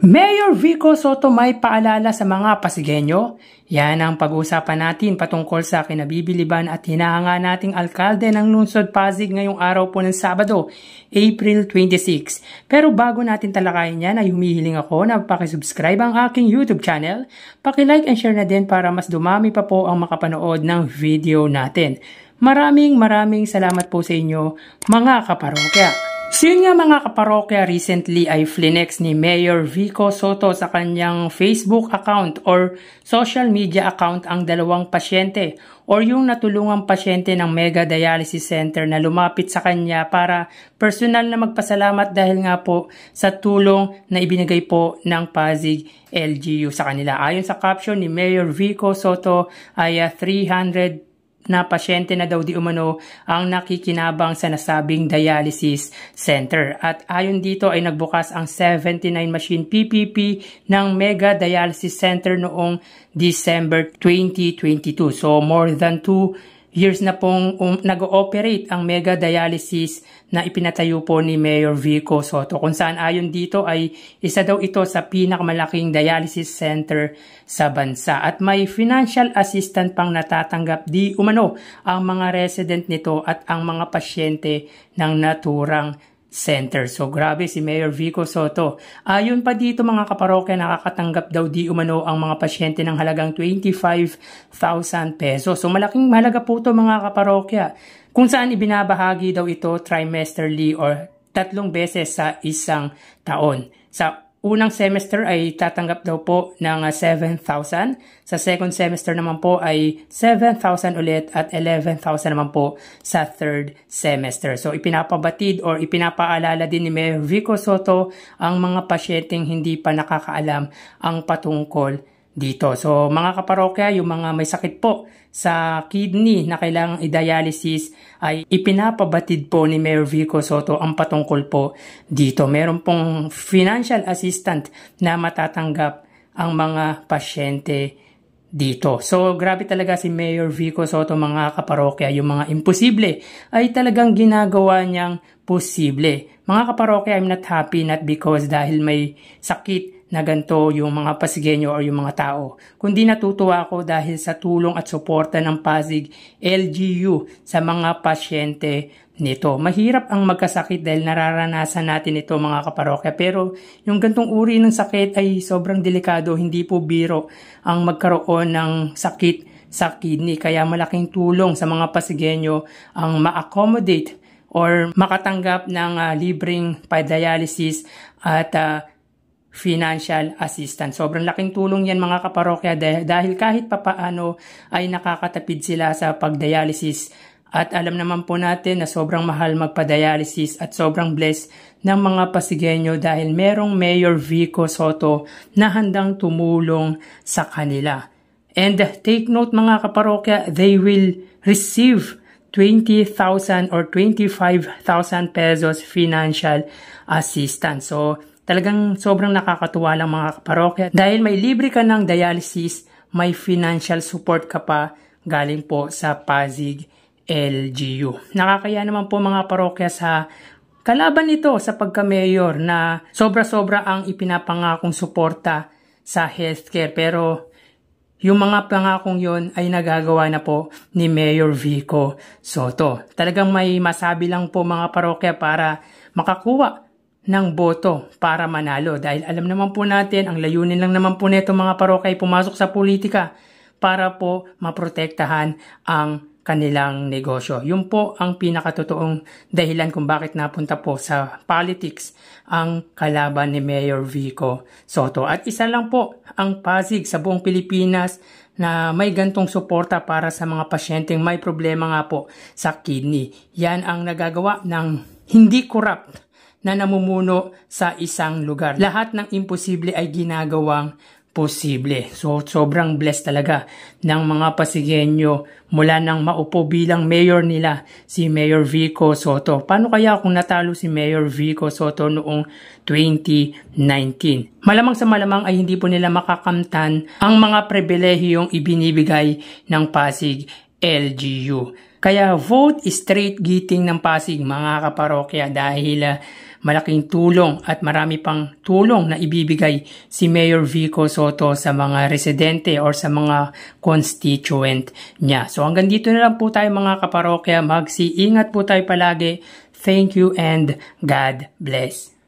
Mayor Vico Soto may paalala sa mga Pasigueño. Yan ang pag-uusapan natin patungkol sa kinabibiliban at hinahanga nating alkalde ng lungsod Pasig ngayong araw po ng Sabado, April 26. Pero bago natin talakayin yan ay humihiling ako na pakisubscribe ang aking YouTube channel, pakilike and share na din para mas dumami pa po ang makapanood ng video natin. Maraming salamat po sa inyo mga kaparokya. So yun nga mga kaparokya, recently ay flinex ni Mayor Vico Soto sa kanyang Facebook account or social media account ang dalawang pasyente or yung natulungang pasyente ng Mega Dialysis Center na lumapit sa kanya para personal na magpasalamat dahil nga po sa tulong na ibinigay po ng Pasig LGU sa kanila. Ayon sa caption ni Mayor Vico Soto ay 300 na pasyente na daw di umano ang nakikinabang sa nasabing dialysis center. At ayon dito ay nagbukas ang 79 machine PPP ng Mega Dialysis Center noong December 2022. So more than 2 years na pong nag-ooperate ang Mega Dialysis na ipinatayo po ni Mayor Vico Soto, kung saan ayon dito ay isa daw ito sa pinakamalaking dialysis center sa bansa at may financial assistant pang natatanggap di umano ang mga resident nito at ang mga pasyente ng naturang center. So grabe si Mayor Vico Soto. Ayon pa dito mga kaparokya, nakakatanggap daw di umano ang mga pasyente ng halagang 25,000 pesos. So malaking mahalaga po ito mga kaparokya, kung saan ibinabahagi daw ito trimesterly or 3 beses sa isang taon. Sa unang semester ay tatanggap daw po ng 7,000. Sa second semester naman po ay 7,000 ulit at 11,000 naman po sa third semester. So ipinapabatid or ipinapaalala din ni Mayor Vico Soto ang mga pasyenteng hindi pa nakakaalam ang patungkol dito. So mga kaparokya, yung mga may sakit po sa kidney na kailangang i-dialysis ay ipinapabatid po ni Mayor Vico Soto ang patungkol po dito. Meron pong financial assistant na matatanggap ang mga pasyente dito. So grabe talaga si Mayor Vico Soto mga kaparokya, yung mga imposible ay talagang ginagawa niyang posible. Mga kaparokya, I'm not happy not because dahil may sakit na ganito yung mga Pasigueño or yung mga tao, kundi natutuwa ako dahil sa tulong at suporta ng Pasig LGU sa mga pasyente nito. Mahirap ang magkasakit dahil nararanasan natin ito mga kaparokya, pero yung gantong uri ng sakit ay sobrang delikado, hindi po biro ang magkaroon ng sakit sa kidney. Kaya malaking tulong sa mga Pasigueño ang ma-accommodate or makatanggap ng libreng pa-dialysis at financial assistance. Sobrang laking tulong yan mga kaparokya dahil kahit papaano ay nakakatapid sila sa pagdialysis. At alam naman po natin na sobrang mahal magpa-dialysis at sobrang blessed ng mga Pasigueño dahil merong Mayor Vico Soto na handang tumulong sa kanila. And take note mga kaparokya, they will receive 20,000 or 25,000 pesos financial assistance. So talagang sobrang nakakatuwa lang mga kaparokya dahil may libre ka ng dialysis, may financial support ka pa galing po sa Pasig LGU. Nakakaya naman po mga parokya sa kalaban nito sa pagka-mayor na sobra-sobra ang ipinapangakong suporta sa healthcare, pero yung mga pangakong yon ay nagagawa na po ni Mayor Vico Soto. Talagang may masabi lang po mga parokya para makakuha ng boto para manalo dahil alam naman po natin ang layunin lang naman po nito mga parokya ay pumasok sa politika para po maprotektahan ang kanilang negosyo. Yun po ang pinakatotoong dahilan kung bakit napunta po sa politics ang kalaban ni Mayor Vico Soto. At isa lang po ang Pasig sa buong Pilipinas na may gantong suporta para sa mga pasyenteng may problema nga po sa kidney. Yan ang nagagawa ng hindi corrupt na namumuno sa isang lugar. Lahat ng imposible ay ginagawang posible. So sobrang blessed talaga ng mga Pasigueño mula nang maupo bilang mayor nila si Mayor Vico Soto. Paano kaya kung natalo si Mayor Vico Soto noong 2019? Malamang sa malamang ay hindi po nila makakamtan ang mga pribilehiyong ibinibigay ng Pasig LGU. Kaya vote straight Giting ng Pasig mga kaparokya dahil malaking tulong at marami pang tulong na ibibigay si Mayor Vico Sotto sa mga residente or sa mga constituent niya. So hanggang dito na lang po tayo mga kaparokya. Mag-iingat po tayo palagi. Thank you and God bless.